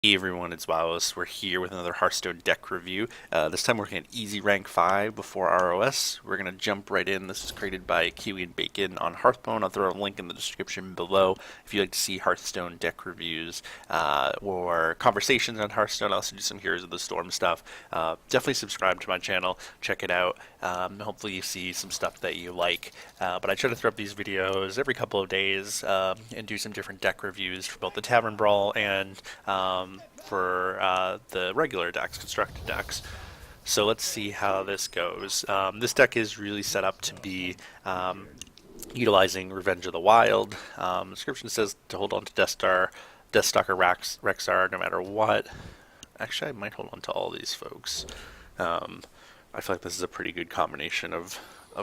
Hey everyone, it's Wowous. We're here with another Hearthstone deck review. This time we're looking at Easy Rank 5 before RoS. We're going to jump right in. This is created by Kiwi and Bacon on Hearthpwn. I'll throw a link in the description below if you'd like to see Hearthstone deck reviews or conversations on Hearthstone. I also do some Heroes of the Storm stuff. Definitely subscribe to my channel. Check it out. Hopefully you see some stuff that you like. But I try to throw up these videos every couple of days and do some different deck reviews for both the Tavern Brawl and for the regular decks, constructed decks. So let's see how this goes. This deck is really set up to be utilizing Revenge of the Wild. The description says to hold on to Deathstalker Rexar no matter what. Actually, I might hold on to all these folks. I feel like this is a pretty good combination of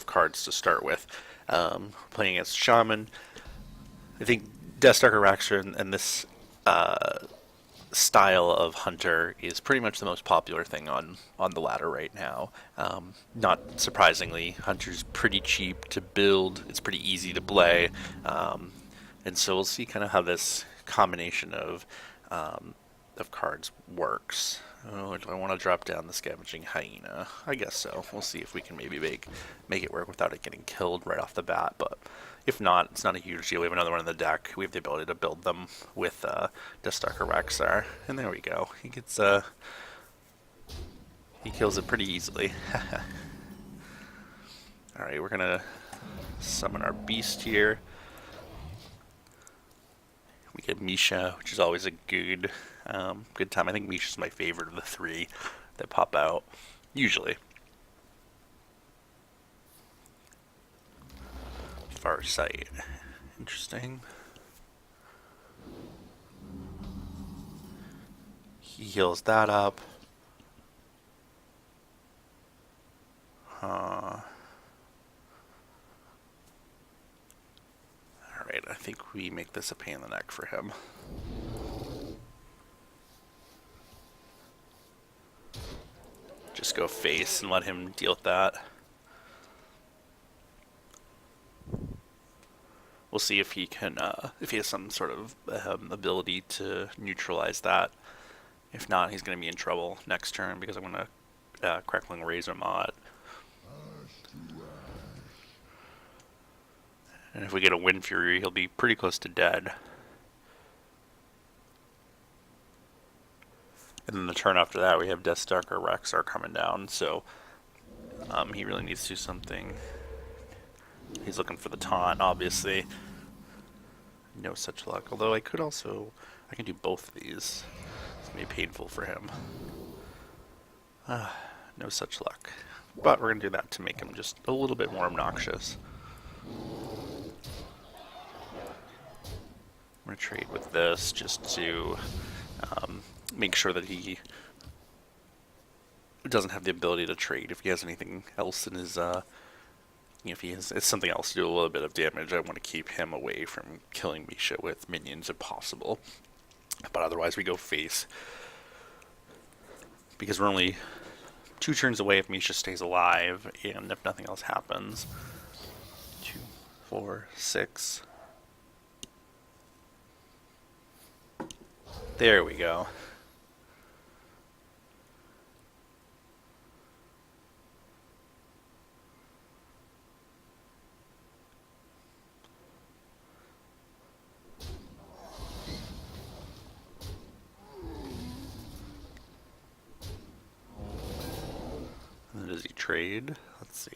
cards to start with. Playing against Shaman, I think Deathstalker Rexar and this style of hunter is pretty much the most popular thing on the ladder right now. Not surprisingly, hunter's pretty cheap to build. It's pretty easy to play, and so we'll see kind of how this combination of cards works. Oh, do I want to drop down the Scavenging Hyena? I guess so. We'll see if we can maybe make it work without it getting killed right off the bat, but if not, it's not a huge deal. We have another one in the deck. We have the ability to build them with Deathstalker Rexar, and there we go. He kills it pretty easily. Alright, we're gonna summon our beast here. We get Misha, which is always a good time. I think Misha's my favorite of the three that pop out, usually. Farsight. Interesting. He heals that up. Alright, I think we make this a pain in the neck for him. Just go face and let him deal with that. We'll see if he can, if he has some sort of ability to neutralize that. If not, he's going to be in trouble next turn because I'm going to Crackling Razor Mod. And if we get a Wind Fury, he'll be pretty close to dead. And then the turn after that, we have Deathstalker Rexar coming down, so he really needs to do something. He's looking for the taunt, obviously. No such luck. Although I can do both of these. It's going to be painful for him. No such luck. But we're going to do that to make him just a little bit more obnoxious. I'm going to trade with this just to make sure that he doesn't have the ability to trade. If he has anything else in his, if he has something else to do a little bit of damage, I want to keep him away from killing Misha with minions if possible. But otherwise we go face. Because we're only 2 turns away if Misha stays alive, and if nothing else happens. 2, 4, 6. There we go. Does he trade? Let's see.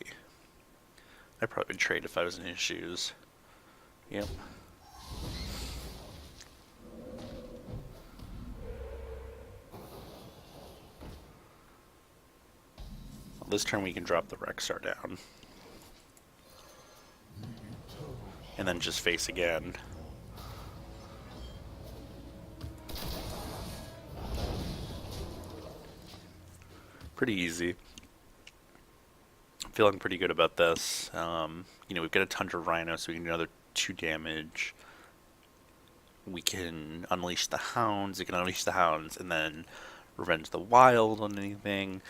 I'd probably trade if I was in his shoes. Yep. Well, this turn we can drop the Rexar down. And then just face again. Pretty easy. Feeling pretty good about this. We've got a Tundra Rhino, so we can do another 2 damage. We can unleash the hounds. We can unleash the hounds and then Revenge the Wild on anything.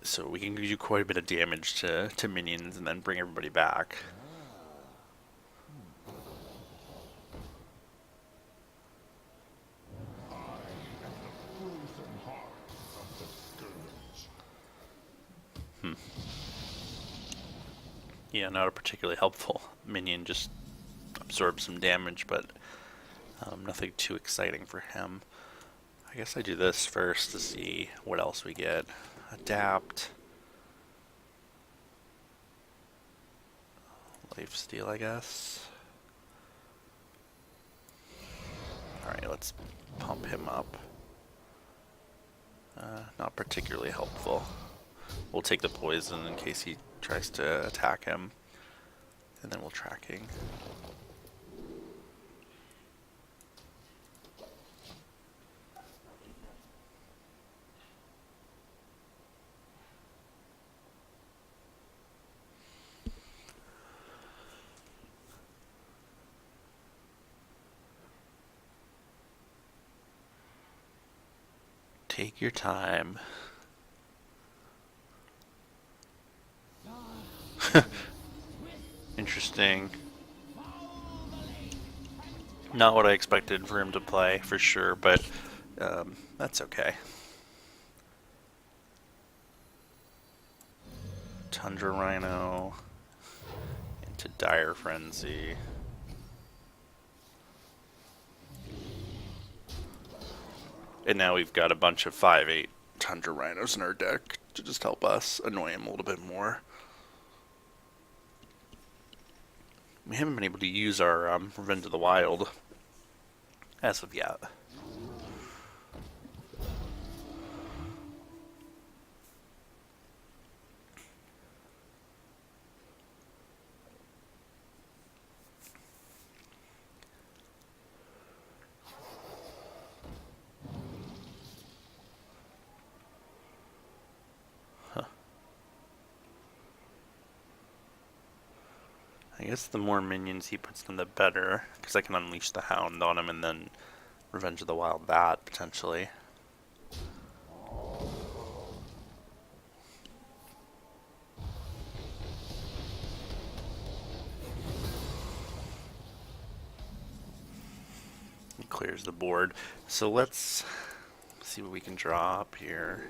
So we can do quite a bit of damage to minions and then bring everybody back. Yeah, not a particularly helpful minion, just absorbs some damage, but nothing too exciting for him. I guess I do this first to see what else we get. Adapt. Lifesteal, I guess. Alright, let's pump him up. Not particularly helpful. We'll take the poison in case he tries to attack him. And then we'll tracking. Take your time. Interesting. Not what I expected for him to play, for sure, but that's okay. Tundra Rhino into Dire Frenzy. And now we've got a bunch of 5/8 Tundra Rhinos in our deck to just help us annoy him a little bit more. We haven't been able to use our Revenge of the Wild as of yet. I guess the more minions he puts in, the better, because I can unleash the Hound on him and then Revenge of the Wild that, potentially. He clears the board. So let's see what we can draw up here.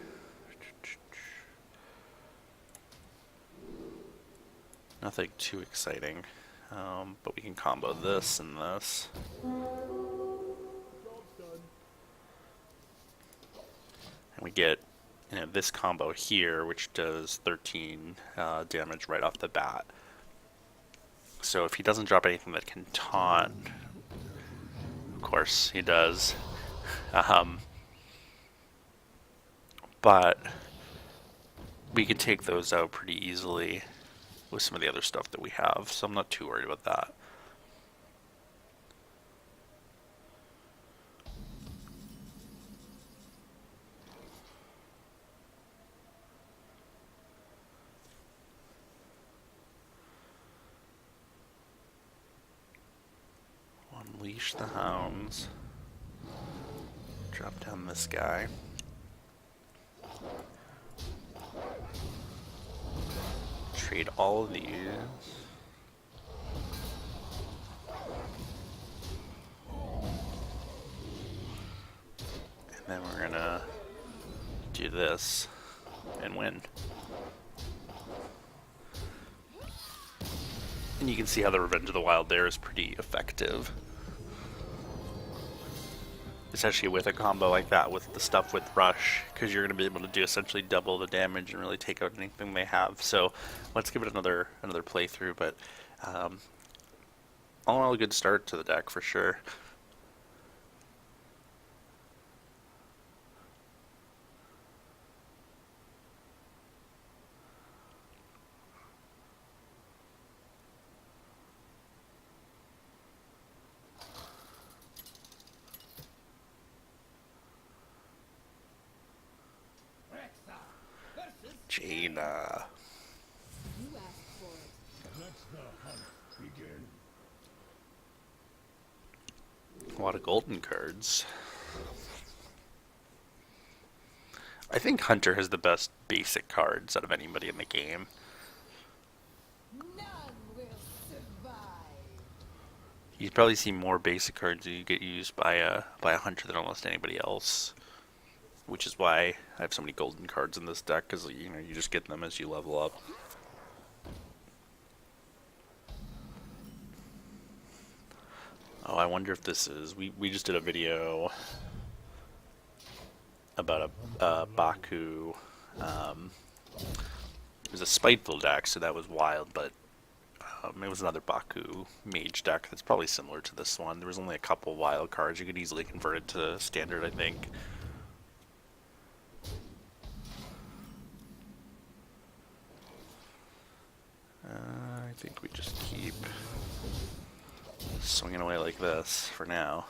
Nothing too exciting, but we can combo this and this. And we get, this combo here, which does 13 damage right off the bat. So if he doesn't drop anything that can taunt, of course he does. But we can take those out pretty easily with some of the other stuff that we have, so I'm not too worried about that. Unleash the Hounds. Drop down this guy. Trade all of these. And then we're gonna do this and win. And you can see how the Revenge of the Wild there is pretty effective. Especially with a combo like that, with the stuff with Rush, because you're going to be able to do essentially double the damage and really take out anything they have. So let's give it another playthrough, but all in all, a good start to the deck for sure. Jaina. You asked for it. Let the hunt begin. A lot of golden cards. I think Hunter has the best basic cards out of anybody in the game. None will survive. You probably see more basic cards that you get used by a Hunter than almost anybody else. Which is why I have so many golden cards in this deck, because you just get them as you level up. Oh, I wonder if this is... We just did a video about a Baku... it was a Spiteful deck, so that was wild, but it was another Baku mage deck that's probably similar to this one. There was only a couple wild cards. You could easily convert it to standard, I think. I think we just keep swinging away like this for now.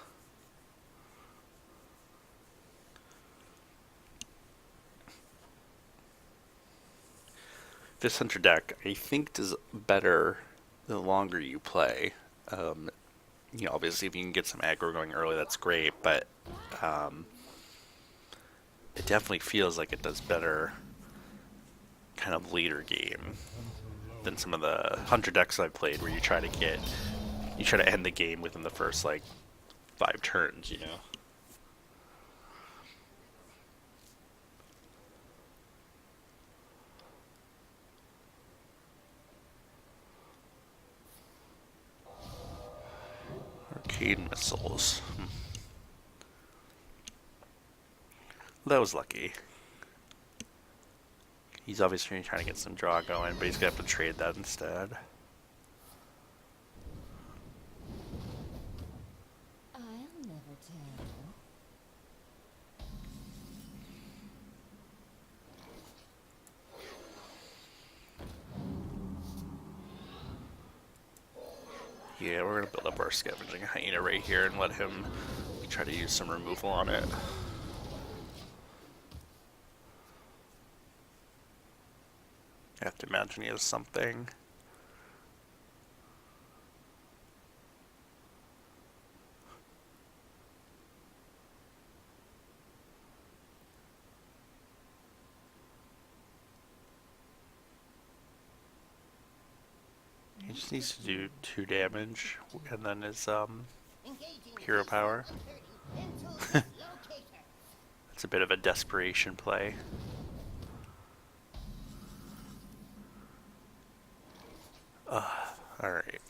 This Hunter deck, I think, does better the longer you play. You know, obviously, if you can get some aggro going early, that's great, but it definitely feels like it does better kind of later game than some of the Hunter decks I've played where you try to end the game within the first, like, 5 turns, you know? Arcade missiles. That was lucky. He's obviously trying to get some draw going, but he's gonna have to trade that instead. I'll never tell. Yeah, we're gonna build up our scavenging hyena right here and let him try to use some removal on it. I have to imagine he has something. He just needs to do 2 damage, and then his hero power. It's a bit of a desperation play. Alright,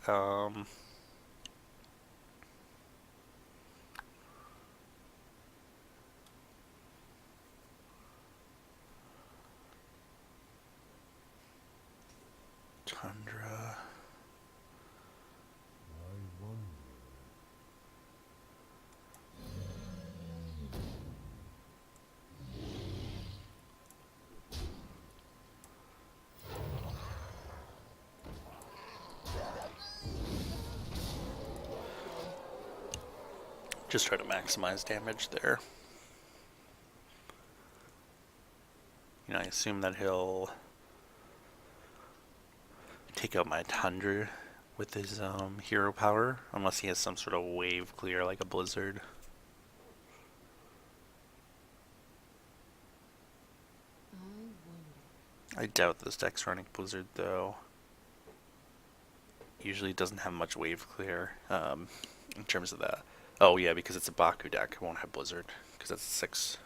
Tundra. Just try to maximize damage there. You know, I assume that he'll take out my Tundra with his hero power, unless he has some sort of wave clear like a blizzard. I doubt this deck's running blizzard though. Usually doesn't have much wave clear in terms of that. Oh yeah, because it's a Baku deck, it won't have blizzard because that's a 6.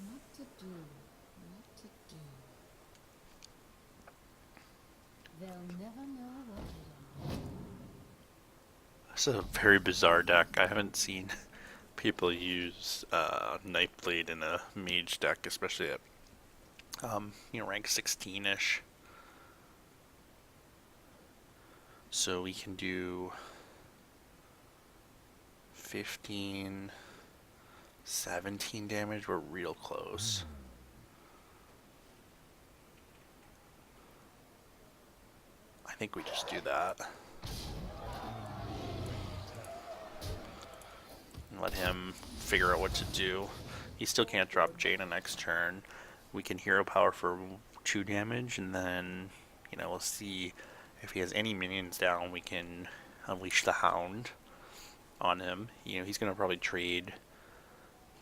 What to do? What to do? They'll never know what hit 'em. This is a very bizarre deck. I haven't seen people use Nightblade in a mage deck, especially at you know, rank 16-ish. So we can do 15, 17 damage. We're real close. I think we just do that. And let him figure out what to do. He still can't drop Jaina next turn. We can hero power for 2 damage, and then, you know, we'll see if he has any minions down. We can unleash the Hound on him. You know, he's gonna probably trade.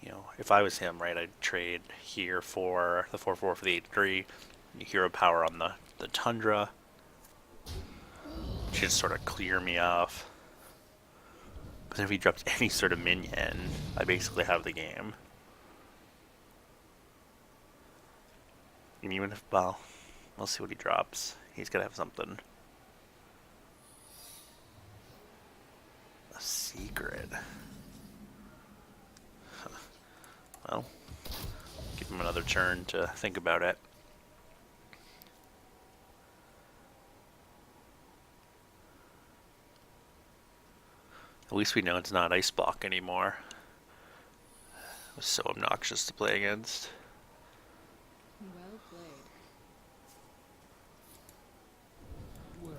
You know, if I was him, right, I'd trade here for the 4/4 for the 8/3, hero power on the Tundra. Should sort of clear me off. But if he drops any sort of minion, I basically have the game. And even if, well, We'll see what he drops. He's gonna have something. A secret. Huh. Well, give him another turn to think about it. At least we know it's not Ice Block anymore. It was so obnoxious to play against. Well played. Where?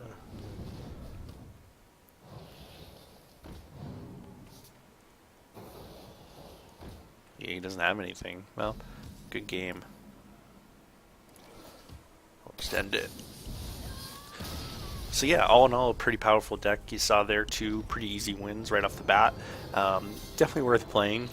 Yeah, he doesn't have anything. Well, good game. I'll just end it. So yeah, all in all, a pretty powerful deck. You saw there 2 pretty easy wins right off the bat. Definitely worth playing.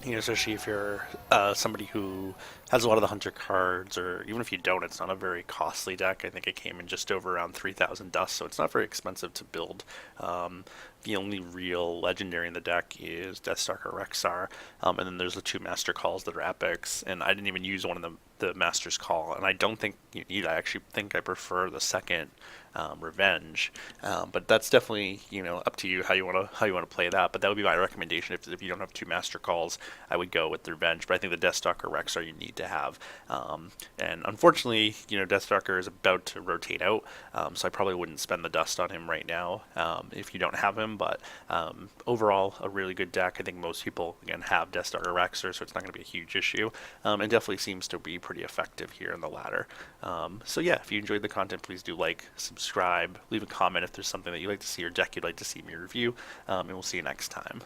You know, especially if you're somebody who has a lot of the hunter cards, or even if you don't, it's not a very costly deck. I think it came in just over around 3,000 dust, so it's not very expensive to build. The only real legendary in the deck is Deathstalker Rexar, and then there's the 2 Master Calls that are epics, and I didn't even use one of the Master's Call, and I don't think you need. I actually think I prefer the second Revenge, but that's definitely up to you how you want to play that. But that would be my recommendation if you don't have 2 Master Calls. I would go with the Revenge, but I think the Deathstalker Rexar you need to have. And unfortunately, Deathstalker is about to rotate out, so I probably wouldn't spend the dust on him right now if you don't have him. But overall, a really good deck. I think most people, again, have Deathstalker Rexar, so it's not going to be a huge issue. And definitely seems to be pretty effective here in the ladder. So yeah, if you enjoyed the content, please do like, subscribe, leave a comment if there's something that you'd like to see or deck you'd like to see me review, and we'll see you next time.